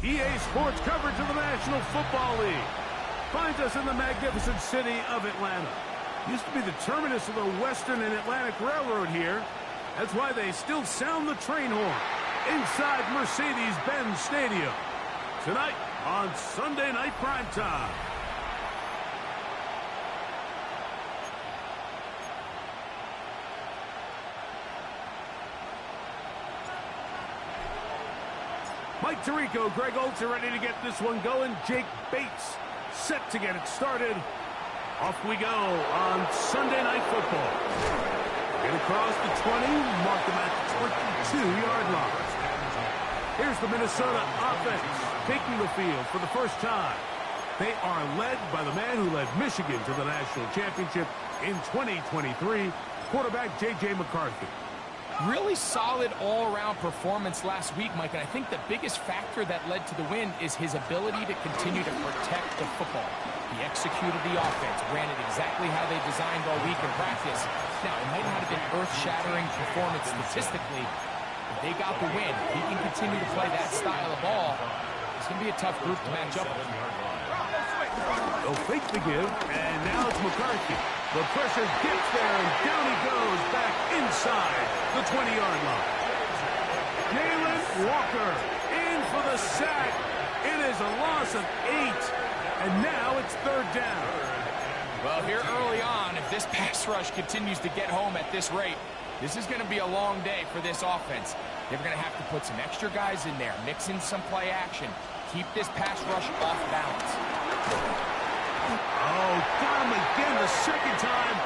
EA Sports coverage of the National Football League finds us in the magnificent city of Atlanta. Used to be the terminus of the Western and Atlantic Railroad here. That's why they still sound the train horn inside Mercedes-Benz Stadium. Tonight on Sunday Night Primetime. Mike Tirico, Greg Olds are ready to get this one going. Jake Bates set to get it started. Off we go on Sunday Night Football. Get across the 20, mark them at the 22-yard line. Here's the Minnesota offense taking the field for the first time. They are led by the man who led Michigan to the national championship in 2023, quarterback J.J. McCarthy. Really solid all-around performance last week, Mike, and I think the biggest factor that led to the win is his ability to continue to protect the football. He executed the offense, ran it exactly how they designed all week in practice. Now, it might not have been earth-shattering performance statistically, but they got the win. If he can continue to play that style of ball, it's going to be a tough group to match up with. They'll fake the give, and now it's McCarthy. The pressure gets there, and down he goes back inside the 20-yard line. Jalen Walker in for the sack. It is a loss of 8, and now it's third down. Well, here early on, if this pass rush continues to get home at this rate, this is going to be a long day for this offense. They're going to have to put some extra guys in there, mix in some play action, keep this pass rush off balance. Oh, got him again the second time.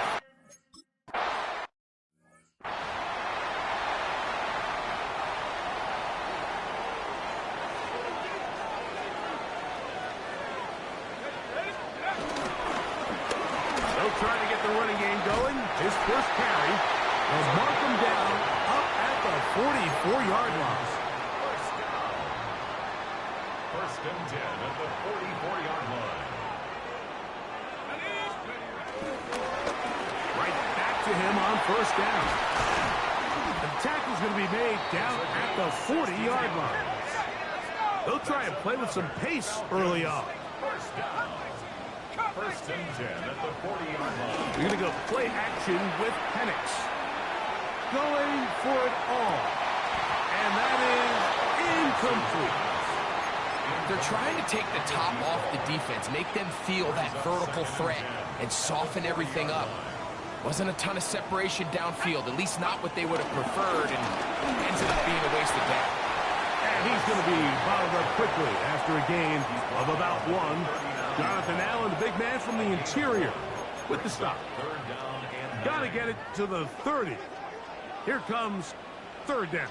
They'll try to get the running game going. His first carry will mark him down up at the 44-yard line. First and 10 at the 44-yard line. Right back to him on first down. The tackle's going to be made down at the 40-yard line. They'll try and play with some pace early on. First down. First and 10 at the 40-yard line. We're going to go play action with Penix. Going for it all. And that is incomplete. They're trying to take the top off the defense, make them feel that vertical threat, and soften everything up. Wasn't a ton of separation downfield, at least not what they would have preferred, and ends up being a waste of down. And he's going to be bottled up quickly after a gain of about 1. Jonathan Allen, the big man from the interior, with the stop. Got to get it to the 30. Here comes third down.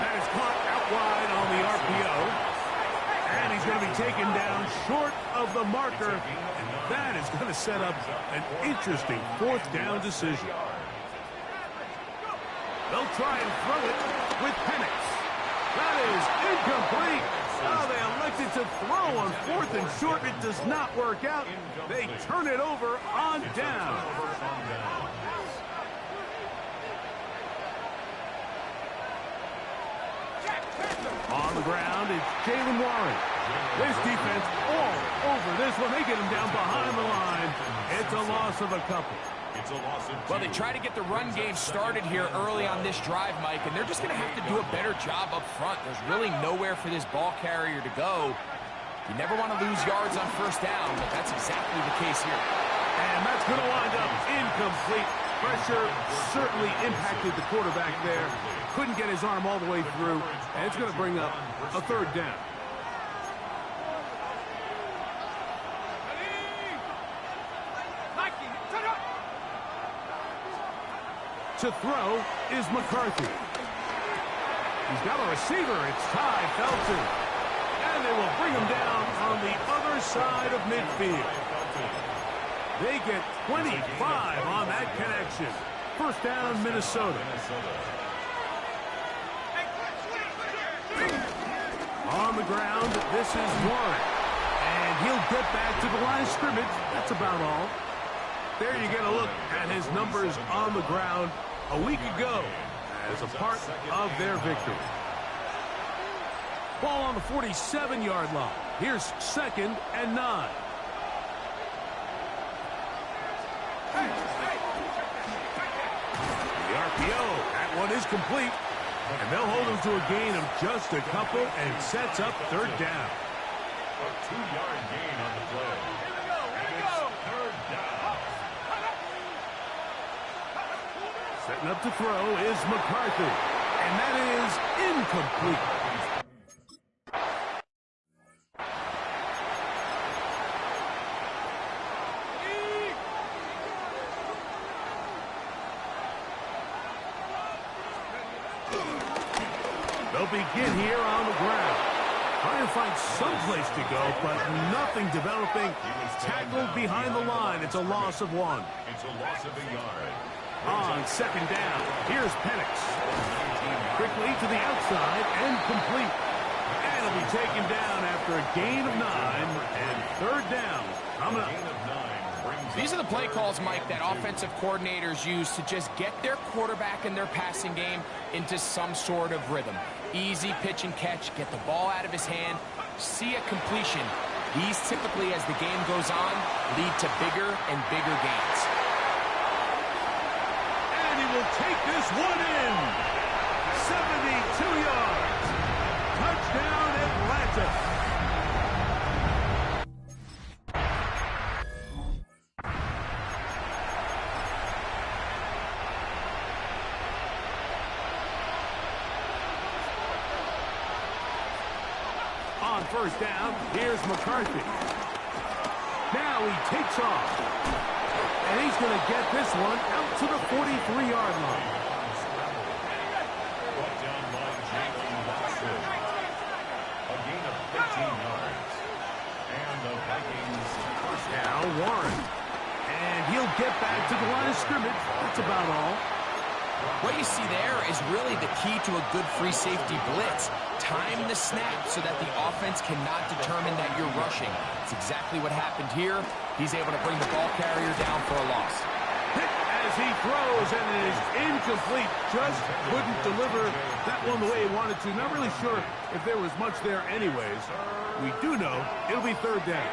That is caught out wide on the RPO. And he's going to be taken down short of the marker. And that is going to set up an interesting fourth down decision. They'll try and throw it with Penix. That is incomplete. Oh, they elected to throw on fourth and short. It does not work out. They turn it over on down. On the ground, it's Jalen Warren. This defense all over this one. They get him down behind the line. It's a loss of a couple. It's a loss of 2. Well, they try to get the run game started here early on this drive, Mike, and they're just going to have to do a better job up front. There's really nowhere for this ball carrier to go. You never want to lose yards on first down, but that's exactly the case here. And that's going to wind up incomplete. Pressure certainly impacted the quarterback there. Couldn't get his arm all the way through, and it's going to bring up a third down. To throw is McCarthy. He's got a receiver. It's Ty Felton. And they will bring him down on the other side of midfield. They get 25 on that connection. First down, Minnesota. On the ground, this is Warren. And he'll get back to the line of scrimmage. That's about all. there you get a look at his numbers on the ground a week ago as a part of their victory. Ball on the 47-yard line. Here's 2nd and 9. The RPO, that one is complete. And they'll hold him to a gain of just a couple and sets up 3rd down. A 2-yard gain on the play. And it's 3rd down. Setting up to throw is McCarthy. And that is incomplete. They'll begin here on the ground. Trying to find some place to go, but nothing developing. Tackled behind the line. It's a loss of 1. It's a loss of a yard. On 2nd down, here's Penix. Quickly to the outside and complete. And he'll be taken down after a gain of 9 and 3rd down coming up. These are the play calls, Mike, that offensive coordinators use to just get their quarterback and their passing game into some sort of rhythm. Easy pitch and catch, get the ball out of his hand, see a completion. These typically, as the game goes on, lead to bigger and bigger gains. And he will take this one in. 72 yards. Touchdown, Atlanta. On 1st down, here's McCarthy. Now he takes off. And he's going to get this one out to the 43-yard line. Brought down by Jalen Watson. A gain of 15 yards. And the Vikings first down. Now Warren. And he'll get back to the line of scrimmage. That's about all. What you see there is really the key to a good free safety blitz. Time the snap so that the offense cannot determine that you're rushing. It's exactly what happened here. He's able to bring the ball carrier down for a loss. Hit as he throws, and it is incomplete. Just couldn't deliver that one the way he wanted to. Not really sure if there was much there anyways. We do know it'll be 3rd down.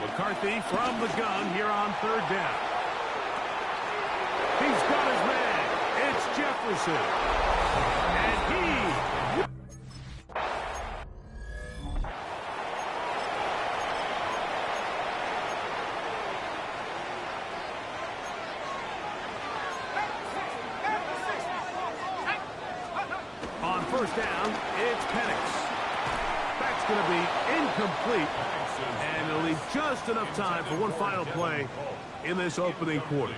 McCarthy from the gun here on 3rd down. He's got his man. It's Jefferson. And he... On 1st down, it's Penix. That's going to be incomplete. And it'll leave just enough time for one final play in this opening quarter.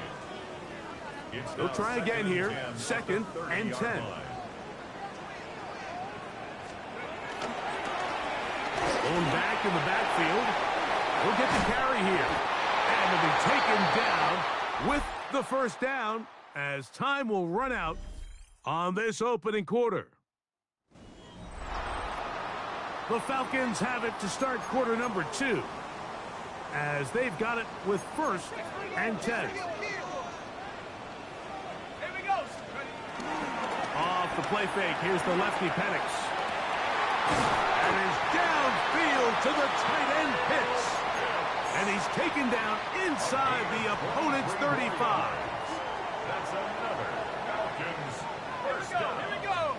They'll try again here, 2nd and 10. Going back in the backfield. He'll get the carry here. And he'll be taken down with the 1st down as time will run out on this opening quarter. The Falcons have it to start quarter number 2 as they've got it with 1st and 10. Off the play fake, here's the lefty Penix. And is downfield to the tight end Pitts. And he's taken down inside the opponent's 35. That's another Falcons first down. Here we go.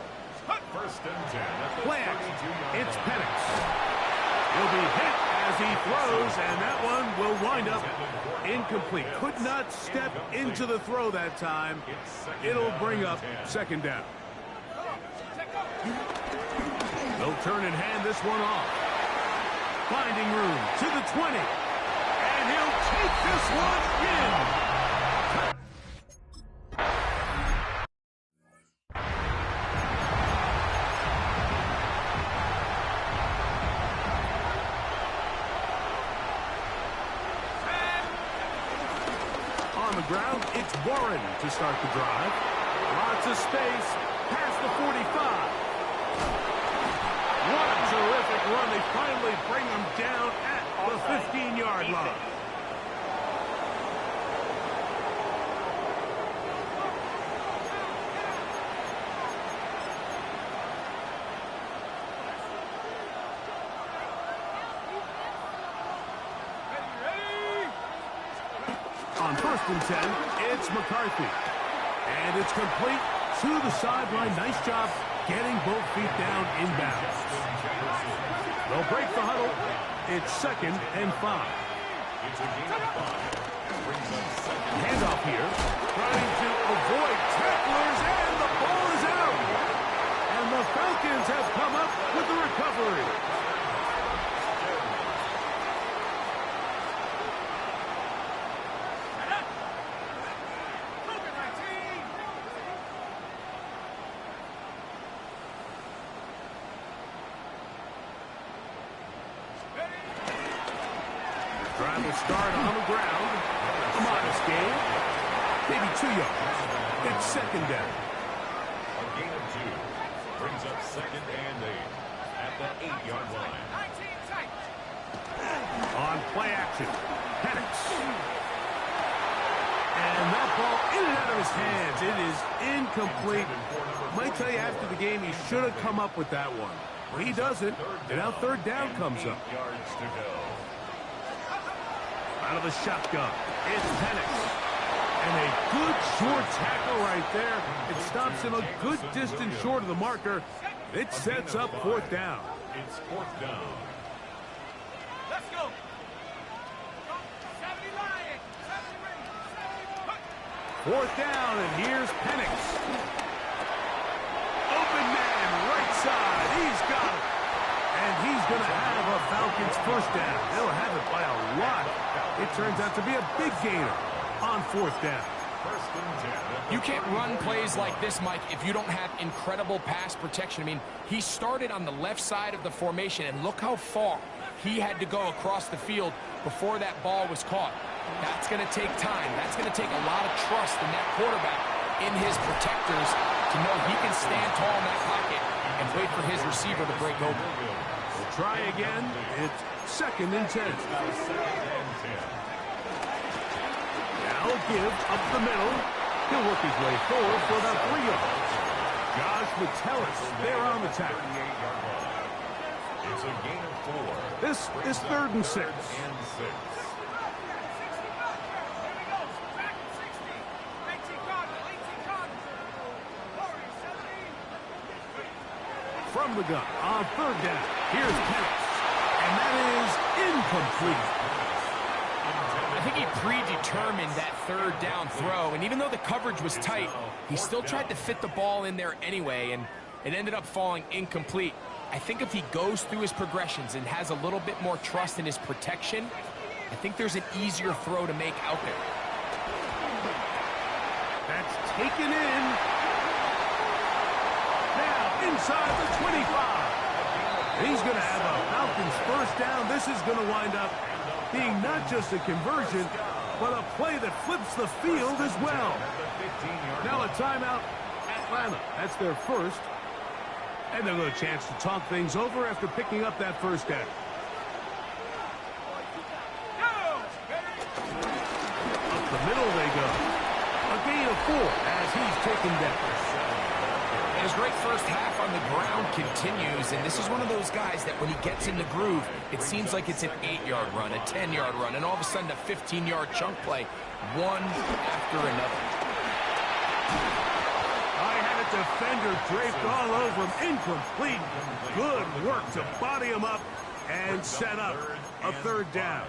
1st and 10 at the Play action. 42-yard It's line. Penix. He'll be hit as he throws, and that one will wind up incomplete. Could not step into the throw that time. It'll bring up 2nd down. They'll turn and hand this one off. Finding room to the 20. And he'll take this one in. On the ground, it's Warren to start the drive. Lots of space past the 45. What a terrific run. They finally bring him down 5-yard line. On 1st and 10, it's McCarthy. And it's complete to the sideline. Nice job getting both feet down inbounds. They'll break the huddle. It's 2nd and 5. Handoff here. Trying to avoid tacklers, and the ball is out. And the Falcons have come up with the recovery. Trying to start on the ground. A modest gain. Maybe 2 yards. It's 2nd down. A gain of 2 brings up 2nd and 8 at the 8-yard line. On play action. Penix. And that ball in and out of his hands. It is incomplete. Might tell you after the game he should have come up with that one. But he doesn't. And now 3rd down comes up. 8 yards to go. Out of the shotgun, it's Penix. And a good short tackle right there. It stops him a good distance short of the marker. It sets up 4th down. It's 4th down. Let's go. 4th down, and here's Penix. Open man, right side. He's got it. And he's going to have a Falcons 1st down. They'll have it by a lot. It turns out to be a big gainer on 4th down. You can't run plays like this, Mike, if you don't have incredible pass protection. I mean, he started on the left side of the formation, and look how far he had to go across the field before that ball was caught. That's going to take time. That's going to take a lot of trust in that quarterback, in his protectors, to know he can stand tall in that pocket and wait for his receiver to break open. We'll try again. It's 2nd and 10. Now give up the middle. He'll work his way forward for about 3 yards. Josh Metellus there on the tackle. It's a gain of 4. This is 3rd and 6. From the gun on 3rd down. Here's Penix. And that is incomplete. I think he predetermined that 3rd down throw, and even though the coverage was tight, he still tried to fit the ball in there anyway, and it ended up falling incomplete. I think if he goes through his progressions and has a little bit more trust in his protection, I think there's an easier throw to make out there. That's taken in. Now inside the 25. He's going to have a Falcons 1st down. This is going to wind up being not just a conversion, but a play that flips the field as well. Now a timeout, Atlanta. That's their 1st. And they'll get a chance to talk things over after picking up that 1st down. Up the middle they go. A gain of 4 as he's taken down. His great first half on the ground continues, and this is one of those guys that when he gets in the groove, it seems like it's an 8-yard run, a 10-yard run, and all of a sudden a 15-yard chunk play, one after another. I had a defender draped all over him, incomplete. Good work to body him up and set up a 3rd down.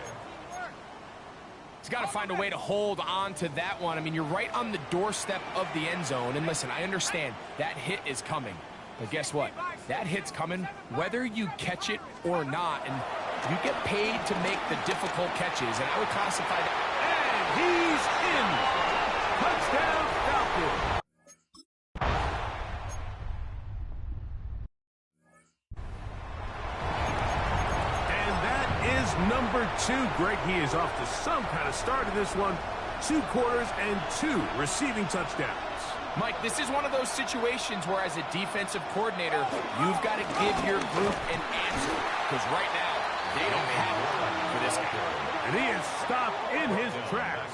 He's got to find a way to hold on to that one. I mean, you're right on the doorstep of the end zone. And listen, I understand that hit is coming. But guess what? That hit's coming whether you catch it or not. And you get paid to make the difficult catches. And I would classify that. And he's in. Touchdown, Falcons. Number 2, Greg, he is off to some kind of start in this one. 2 quarters and 2 receiving touchdowns. Mike, this is one of those situations where as a defensive coordinator, you've got to give your group an answer. Because right now, they don't have one for this this guy. And he is stopped in his tracks.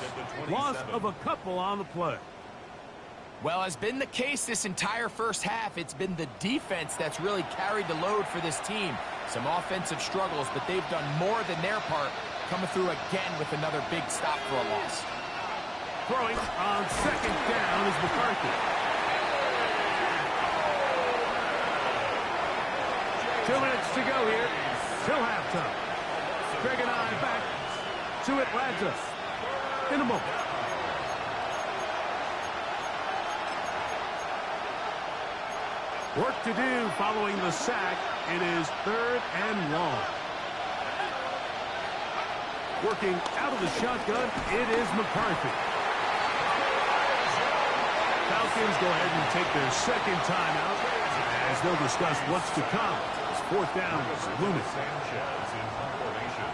Loss of a couple on the play. Well, as been the case this entire first half, it's been the defense that's really carried the load for this team. Some offensive struggles, but they've done more than their part, coming through again with another big stop for a loss. Throwing on second down is McCarthy. 2 minutes to go here till halftime. Greg and I back to Atlanta in a moment. Work to do following the sack. It is 3rd and long. Working out of the shotgun, it is McCarthy. Falcons go ahead and take their second timeout as they'll discuss what's to come. It's 4th down is looming. Sanchez in formation.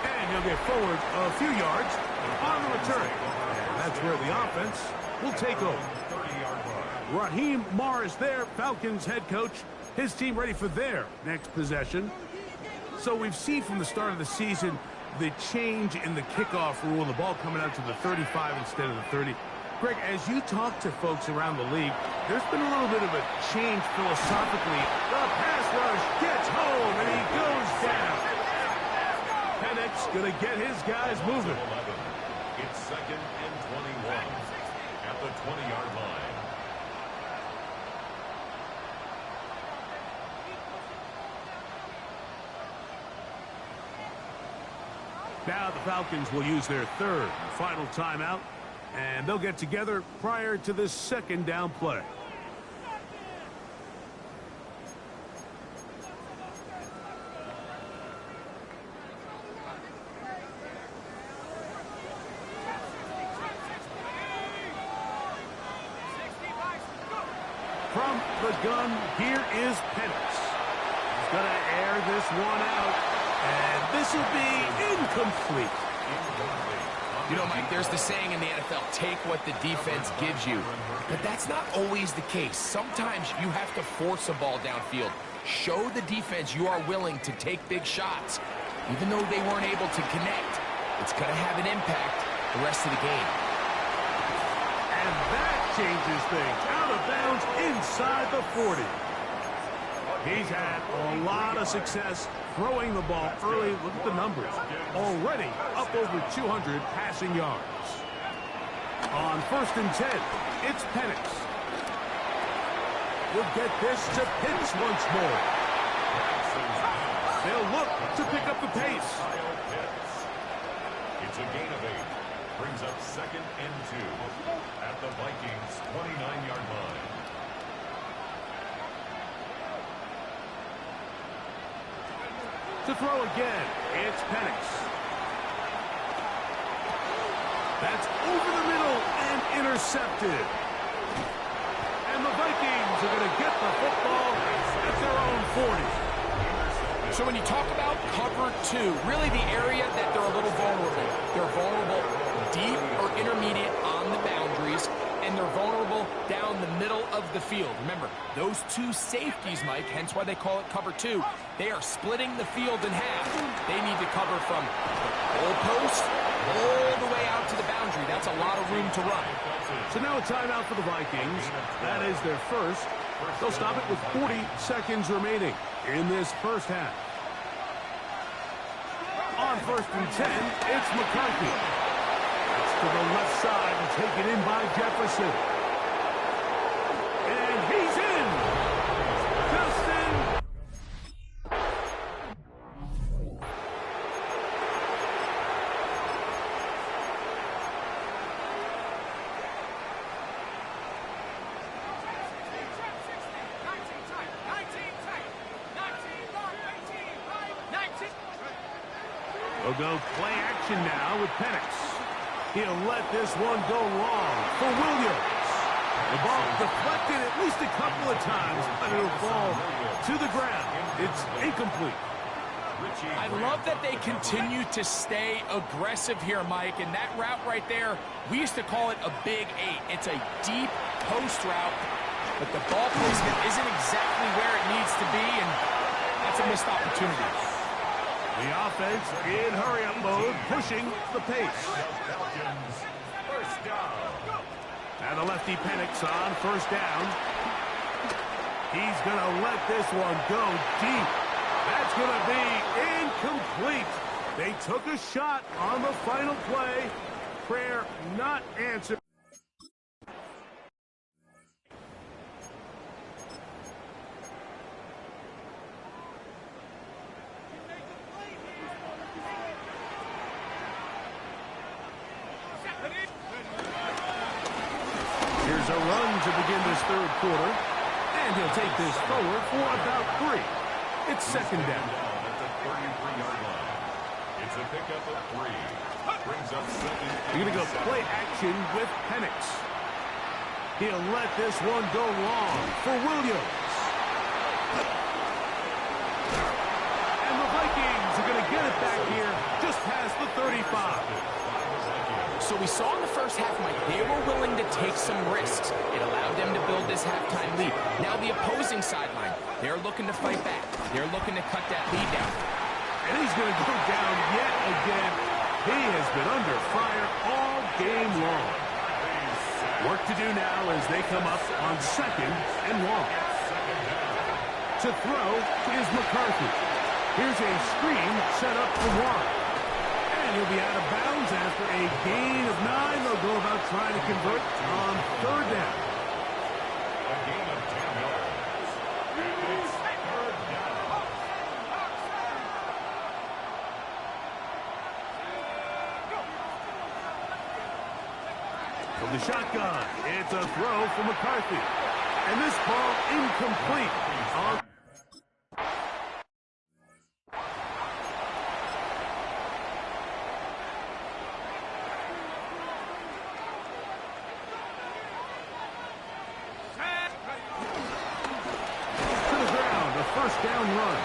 And he'll get forward a few yards on the return. And that's where the offense will take over. 30-yard line. Raheem Morris there, Falcons head coach. His team ready for their next possession. So we've seen from the start of the season the change in the kickoff rule, the ball coming out to the 35 instead of the 30. Greg, as you talk to folks around the league, there's been a little bit of a change philosophically. The pass rush gets home, and he goes down. Penix going to get his guys moving. 11. It's 2nd and 21 at the 20-yard line. Now the Falcons will use their 3rd and final timeout, and they'll get together prior to this 2nd down play. From the gun, here is Penix. He's going to air this one out, and this will be incomplete. You know, Mike, there's the saying in the NFL, take what the defense gives you. But that's not always the case. Sometimes you have to force a ball downfield. Show the defense you are willing to take big shots. Even though they weren't able to connect, it's going to have an impact the rest of the game. And that changes things. Out of bounds inside the 40. He's had a lot of success throwing the ball early. Look at the numbers. Already up over 200 passing yards. On 1st and 10, it's Penix. We'll get this to Pitts once more. They'll look to pick up the pace. It's a gain of 8. Brings up 2nd and 2 at the Vikings' 29-yard line. To throw again, it's Penix. That's over the middle and intercepted. And the Vikings are going to get the football at their own 40. So when you talk about cover 2, really the area that they're a little vulnerable. They're vulnerable deep or intermediate on the boundaries, and they're vulnerable down the middle of the field. Remember, those 2 safeties, Mike, hence why they call it cover 2, they are splitting the field in half. They need to cover from the goalpost all the way out to the boundary. That's a lot of room to run. So now a timeout for the Vikings. That is their first. They'll stop it with 40 seconds remaining in this first half. On 1st and 10, it's McCarthy. It's to the left side and taken in by Jefferson. And he's in. Justin. We'll go play action now with Penix. He'll let this one go long for Williams. The ball deflected at least a couple of times, but it'll fall to the ground. It's incomplete. I love that they continue to stay aggressive here, Mike, and that route right there, we used to call it a big 8. It's a deep post route. but the ball placement isn't exactly where it needs to be, and that's a missed opportunity. The offense in hurry-up mode, pushing the pace. Falcons, first down. And the lefty Penix on first down. He's going to let this one go deep. That's going to be incomplete. They took a shot on the final play. Prayer not answered. Here's a run to begin this third quarter. And he'll take this forward for about 3. It's second down. At the 33-yard line. It's a pickup of 3. Brings up second. You're going to go play action with Penix. He'll let this one go long for Williams. And the Vikings are going to get it back here just past the 35. So we saw in the first half, Mike, they were willing to take some risks. It allowed them to build this halftime lead. Now the opposing sideline, they're looking to fight back. They're looking to cut that lead down. And he's going to go down yet again. He has been under fire all game long. Work to do now as they come up on second and long. To throw is McCarthy. Here's a screen set up for one. And he'll be out of bounds after a gain of 9. They'll go about trying to convert on third down. A gain of 10 yards. And it's third down. From the shotgun, it's a throw for McCarthy. And this ball incomplete. First down run.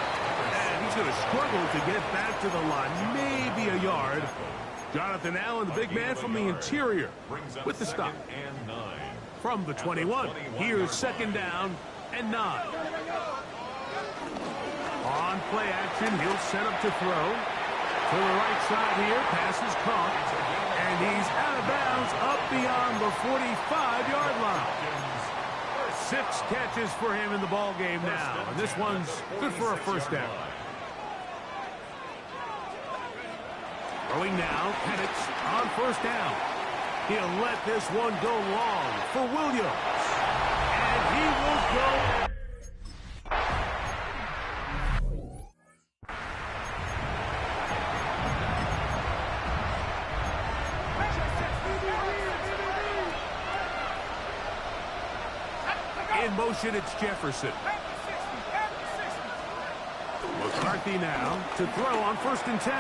And he's going to struggle to get back to the line. Maybe a yard. Jonathan Allen, the big man from the interior, with the stop. From the 21, here's second down and 9. On play action, he'll set up to throw. To the right side here, pass is caught. And he's out of bounds up beyond the 45-yard line. 6 catches for him in the ball game now, and this one's good for a first down. Throwing now, Penix on first down. He'll let this one go long for Williams, and he will go. In motion, it's Jefferson. McCarthy now to throw on first and 10.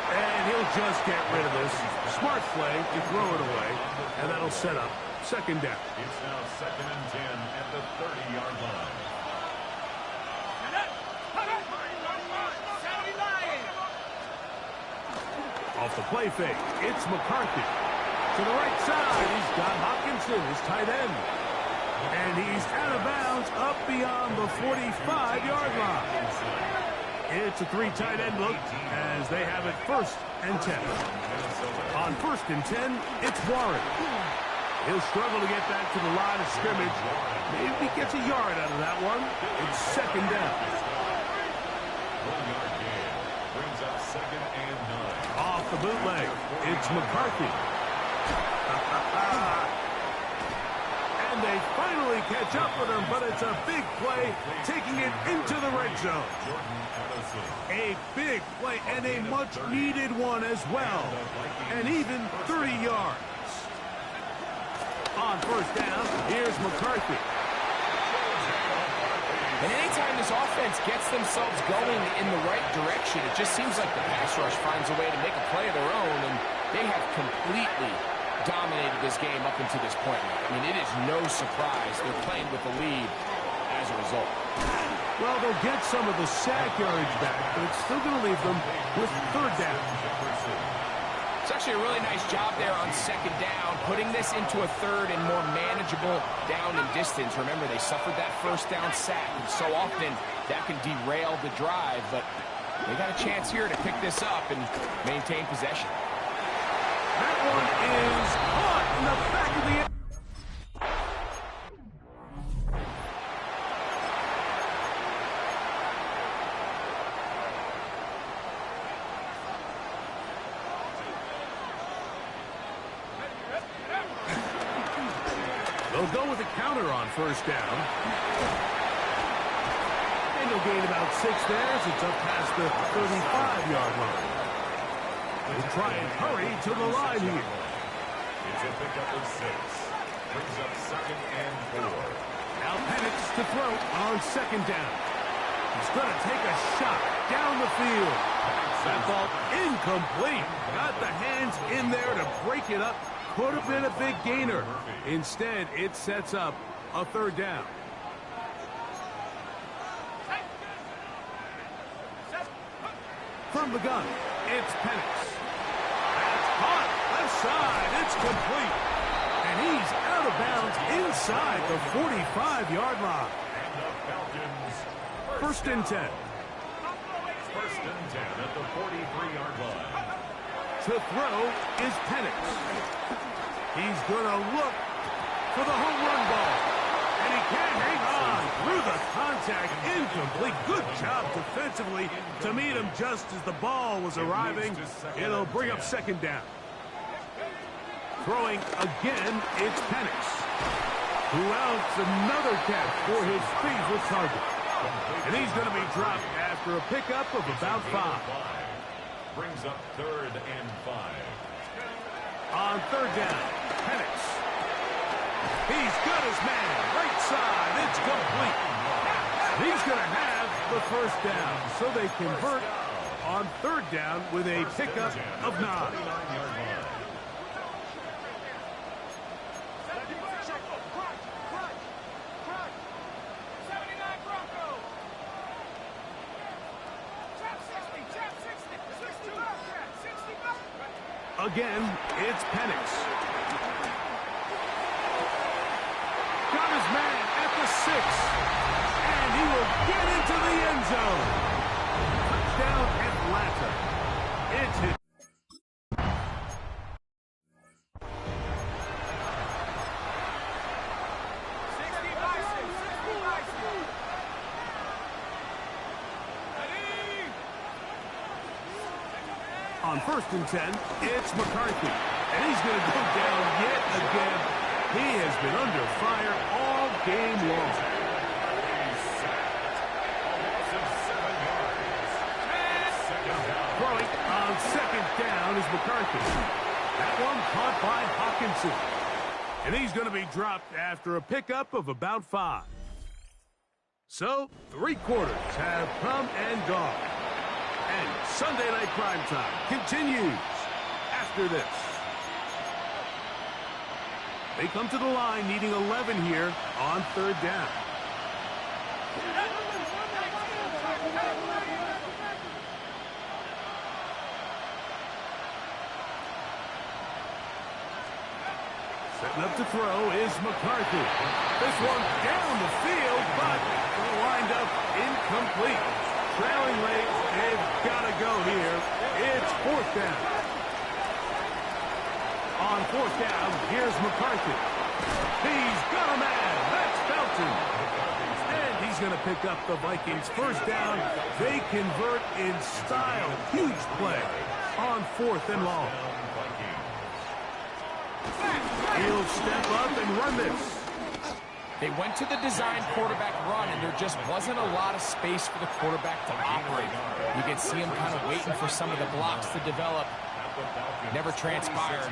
And he'll just get rid of this. Smart play to throw it away. And that'll set up second down. It's now second and 10 at the 30-yard line. Off the play fake, it's McCarthy. To the right side, he's got Hockenson, his tight end. And he's out of bounds up beyond the 45-yard line. It's a 3 tight end look as they have it first and 10. On first and 10, it's Warren. He'll struggle to get back to the line of scrimmage. Maybe he gets a yard out of that one. It's second down. 1-yard gain brings up second and 9. Off the bootleg, it's McCarthy. And they finally catch up with him, but it's a big play, taking it into the red zone. A big play and a much-needed one as well. And even 30 yards. On first down, here's McCarthy. And anytime this offense gets themselves going in the right direction, it just seems like the pass rush finds a way to make a play of their own, and they have completely dominated this game up until this point. I mean, it is no surprise they're playing with the lead as a result. Well, they'll get some of the sack yards back, but it's still going to leave them with third down. It's actually a really nice job there on second down, putting this into a third and more manageable down and distance. Remember, they suffered that first down sack, and so often that can derail the drive, but they got a chance here to pick this up and maintain possession. That one is caught in the back of the end. They'll go with a counter on first down. And they'll gain about 6 there as it's up past the 35-yard line. They'll try and hurry to the line here. It's a pickup of 6. Brings up 2nd and 4. Now Penix to throw on second down. He's going to take a shot down the field. That ball incomplete. Got the hands in there to break it up. Could have been a big gainer. Instead, it sets up a third down. From the gun, it's Penix. That's caught. Left side. It's complete. And he's out of bounds inside the 45-yard line. And the Falcons. First and 10. First and 10 at the 43-yard line. To throw is Penix. He's going to look for the home run ball. And he can't hang on through the contact. Incomplete. Good job defensively to meet him just as the ball was arriving. It'll bring up second down. Throwing again, it's Penix. Who else? Another catch for his favorite target. And he's going to be dropped after a pickup of about 5. Brings up 3rd and 5. On third down, Penix. He's got his man. Right side. It's complete. He's going to have the first down. So they convert on third down with a pickup of 9. Again, it's Penix. Got his man at the 6. And he will get into the end zone. Touchdown, Atlanta. It's his. On first and 10, it's McCarthy. And he's going to go down yet again. He has been under fire all game long. Throwing on second down is McCarthy. That one caught by Hawkinson. And he's going to be dropped after a pickup of about 5. So, 3 quarters have come and gone. And Sunday Night Primetime continues after this. They come to the line needing 11 here on third down. Setting up to throw is McCarthy. This one down the field, but lined up incomplete. Trailing late, they've got to go here. It's fourth down. On fourth down, here's McCarthy. He's got a man. That's Felton. And he's going to pick up the Vikings' first down. They convert in style. Huge play on 4th and long. He'll step up and run this. They went to the design quarterback run, and there just wasn't a lot of space for the quarterback to operate. You could see him kind of waiting for some of the blocks to develop. Never transpired.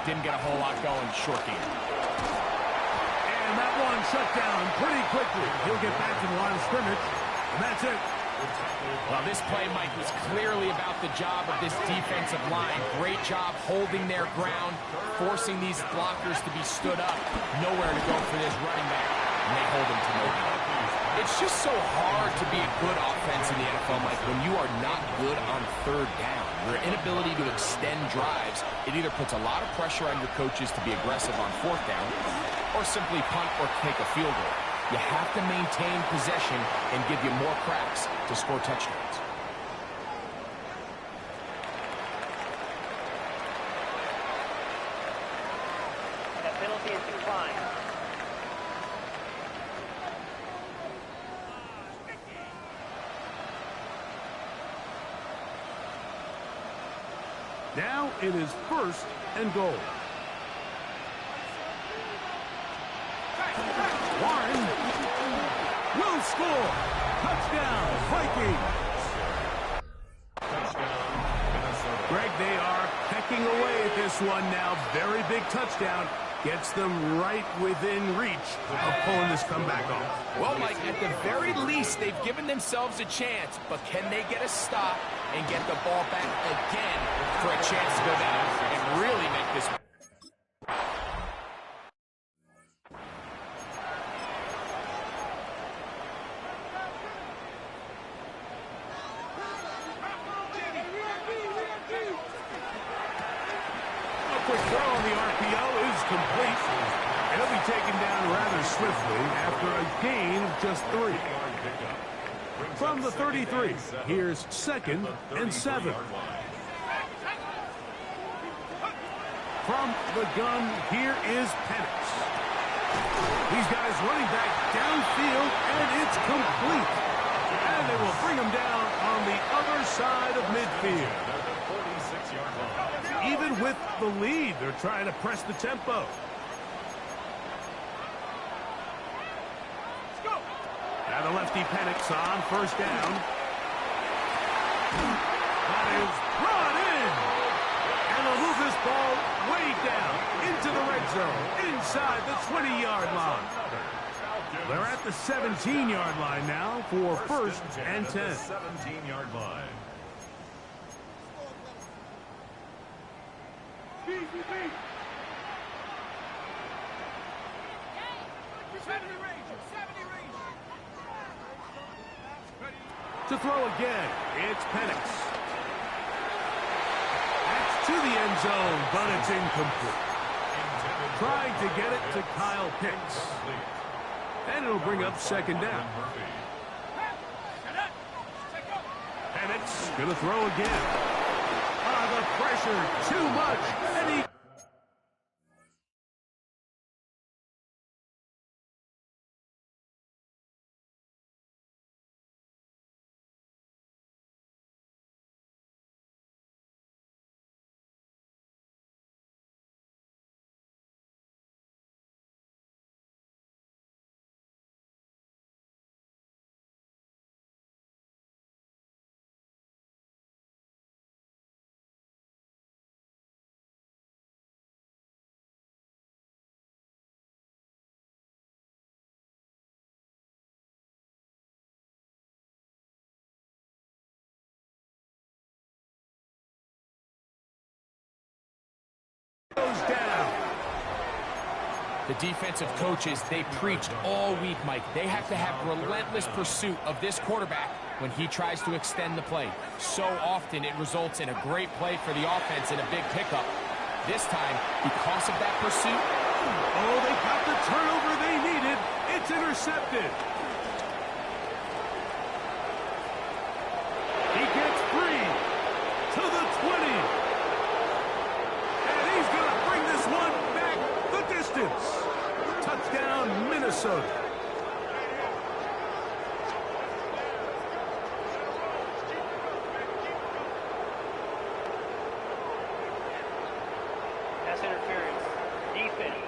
Didn't get a whole lot going. Short game. And that one shut down pretty quickly. He'll get back to the line of scrimmage, and that's it. Well, this play, Mike, was clearly about the job of this defensive line. Great job holding their ground, forcing these blockers to be stood up. Nowhere to go for this running back, and they hold him to nowhere. It's It's just so hard to be a good offense in the NFL, Mike, when you are not good on third down. Your inability to extend drives, it either puts a lot of pressure on your coaches to be aggressive on fourth down or simply punt or take a field goal. You have to maintain possession and give you more cracks to score touchdowns. That penalty is declined. Now it is 1st and goal. Warren will score. Touchdown, Vikings. Greg, they are pecking away at this one now. Very big touchdown. Gets them right within reach of pulling this comeback off. Well, Mike, at the very least, they've given themselves a chance, but can they get a stop and get the ball back again for a chance to go down and really make this? A quick throw on the RPO is complete. And he'll be taken down rather swiftly after a gain of just 3. From the 33, here's 2nd and 7. From the gun, here is Penix. These guys running back downfield, and it's complete. And they will bring him down on the other side of midfield. Even with the lead, they're trying to press the tempo. Now the lefty Penix on 1st down. That is brought in. And they'll move this ball way down into the red zone, inside the 20-yard line. They're at the 17-yard line now for 1st and 10. 17-yard line. To throw again, it's Penix. That's to the end zone, but it's incomplete. Trying to get it to Kyle Pitts. And it'll bring up 2nd down. Penix going to throw again. The pressure, too much, and he... goes down. The defensive coaches, they preach all week, Mike. They have to have relentless pursuit of this quarterback when he tries to extend the play. So often it results in a great play for the offense and a big pickup. This time, because of that pursuit... Oh, they got the turnover they needed. It's intercepted. He gets free to the 20. Touchdown, Minnesota. Pass interference. Defense.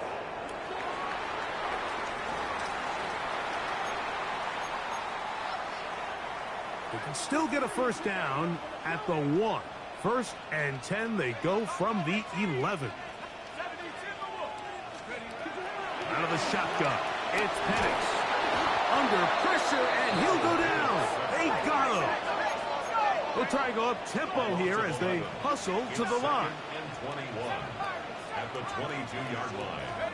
They can still get a 1st down at the 1. 1st and 10, they go from the 11. Out of the shotgun, it's Penix. Under pressure, and he'll go down. They got him. They'll try and go up tempo here as they hustle to the line. And 21 at the 22-yard line.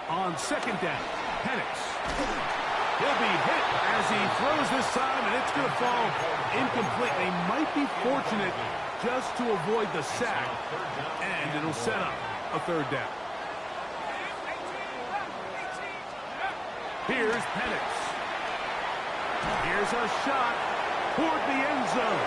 On 2nd down, Penix. He'll be hit As he throws this time, and it's going to fall incomplete. They might be fortunate just to avoid the sack, and it'll set up a third down. Here's Penix. Here's a shot toward the end zone.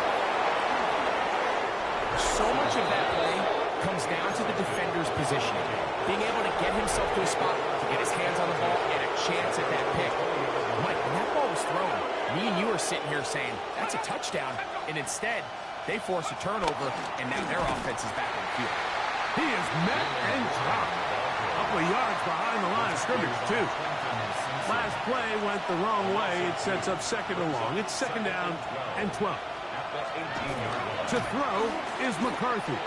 So much of that play comes down to the defender's positioning. Being able to get himself to a spot to get his hands on the ball and a chance at that pick. Mike, when that ball was thrown, me and you are sitting here saying, that's a touchdown. And instead, they force a turnover, and now their offense is back on the field. He is met and dropped. A couple of yards behind the line of scrimmage, too. Last play went the wrong way. It sets up second and long. It's second down and 12. To throw is McCarthy.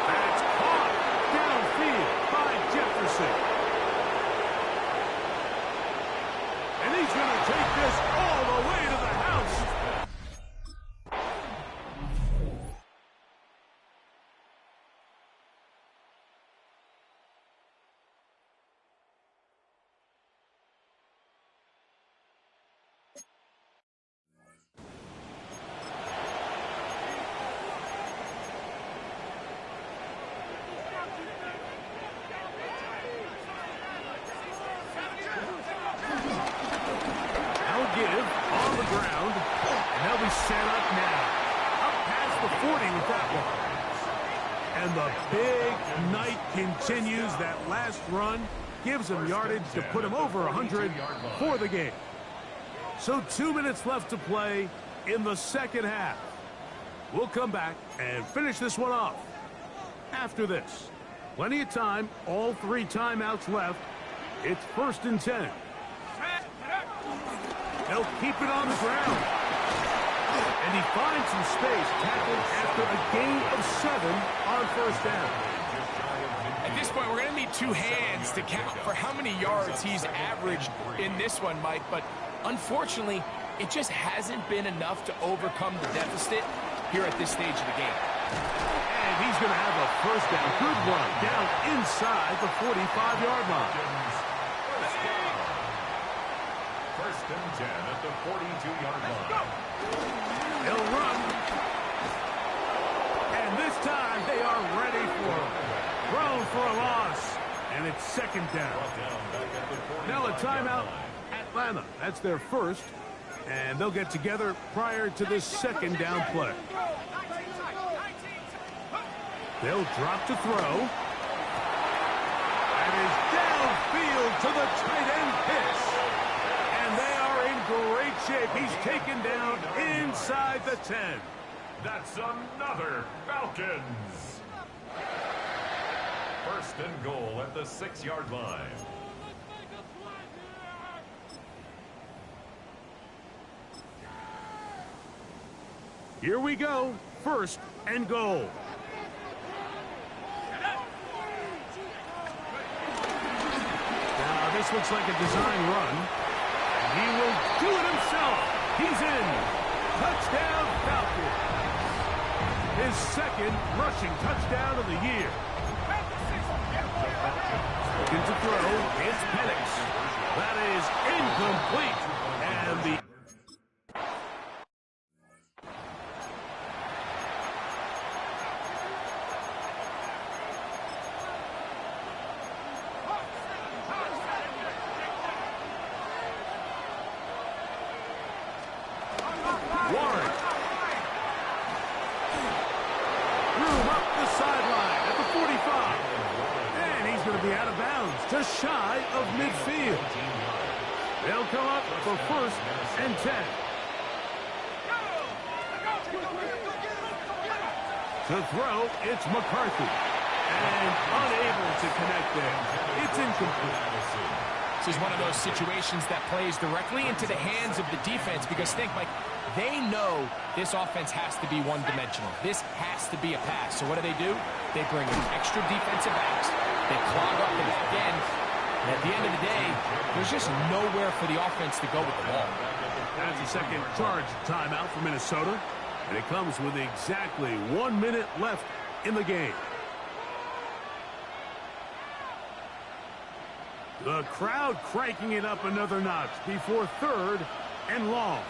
That's caught downfield by Jefferson. And he's going to take this all the way to the house. Set up now. Up past the 40 with that one. And the big night continues. That last run gives him yardage to put him over 100 for the game. So 2 minutes left to play in the second half. We'll come back and finish this one off after this. Plenty of time. All 3 timeouts left. It's 1st and 10. They'll keep it on the ground. And he finds some space, tackled after a gain of 7 on 1st down. At this point, we're going to need 2 hands to count for how many yards he's averaged in this one, Mike. But unfortunately, it just hasn't been enough to overcome the deficit here at this stage of the game. And he's going to have a 1st down. Good run down inside the 45-yard line. 1st and 10 at the 42-yard line. They'll run. And this time they are ready for him. Thrown for a loss. And it's 2nd down. Now a timeout. Atlanta. That's their first. And they'll get together prior to this 2nd down play. They'll drop to throw. And is downfield to the tight end Pitts. And they are in great shape. He's taken down inside the 10. That's another Falcons. 1st and goal at the 6-yard line. Here we go. 1st and goal. Now this looks like a design run. He will do it himself. He's in. Touchdown, Falcons. His 2nd rushing touchdown of the year. Looking to throw. It's Penix. That is incomplete. And the just shy of midfield. They'll come up for 1st and 10. To throw, it's McCarthy. And unable to connect there. It's incomplete. This is one of those situations that plays directly into the hands of the defense because think, Mike, they know this offense has to be one-dimensional. This has to be a pass. So what do? They bring in extra defensive backs. They clog up the back end. And at the end of the day, there's just nowhere for the offense to go with the ball. That's a 2nd charge timeout for Minnesota. And it comes with exactly 1 minute left in the game. The crowd cranking it up another notch before 3rd and long.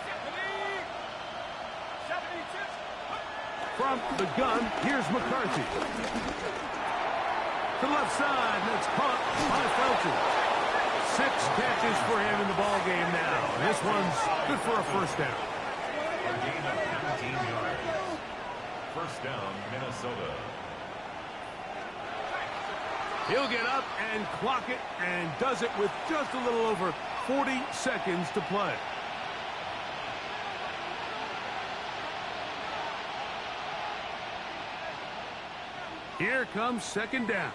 From the gun, here's McCarthy. To the left side, that's caught by Felton. 6 catches for him in the ball game now. This one's good for a first down. A gain of 19 yards. First down, Minnesota. He'll get up and clock it, and does it with just a little over 40 seconds to play. Here comes 2nd down.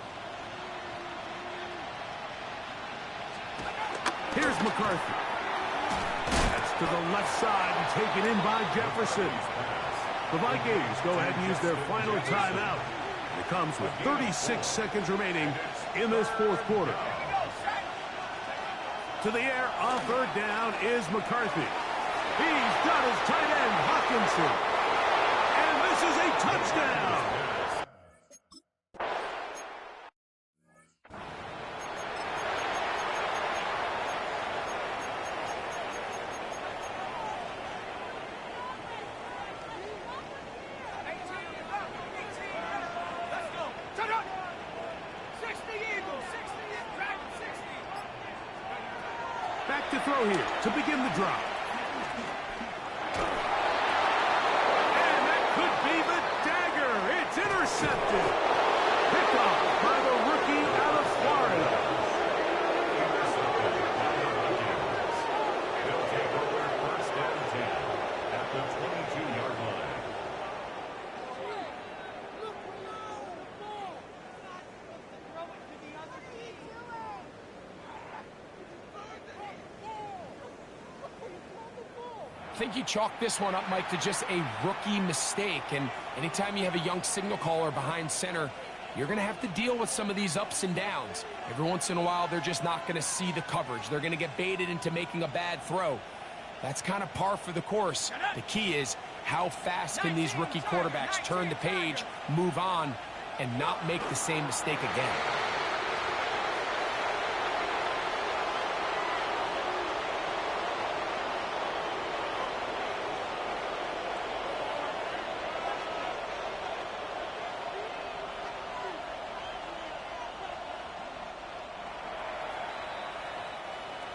Here's McCarthy. That's to the left side and taken in by Jefferson. The Vikings go ahead and use their final timeout. It comes with 36 seconds remaining in this 4th quarter. To the air on 3rd down is McCarthy. He's got his tight end, Hawkinson. And this is a touchdown. Back to throw here to begin the drive. And that could be the dagger. It's intercepted. Picked off by the rookie out of Florida. Intercepted by the Vikings. They'll take over 1st and 10 at the 22-yard line. I think you chalk this one up, Mike, to just a rookie mistake. And anytime you have a young signal caller behind center, you're going to have to deal with some of these ups and downs. Every once in a while, they're just not going to see the coverage. They're going to get baited into making a bad throw. That's kind of par for the course. The key is how fast can these rookie quarterbacks turn the page, move on, and not make the same mistake again.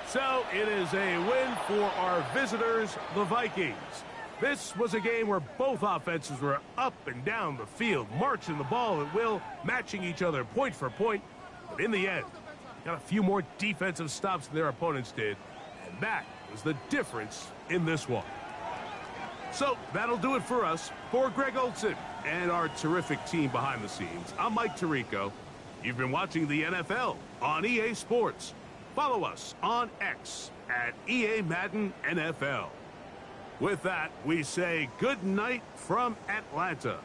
So it is a win for our visitors, the Vikings. This was a game where both offenses were up and down the field, marching the ball at will, matching each other point for point. But in the end, got a few more defensive stops than their opponents did. And that was the difference in this one. So that'll do it for us. For Greg Olsen and our terrific team behind the scenes, I'm Mike Tirico. You've been watching the NFL on EA Sports. Follow us on X at EA Madden NFL. With that, we say good night from Atlanta.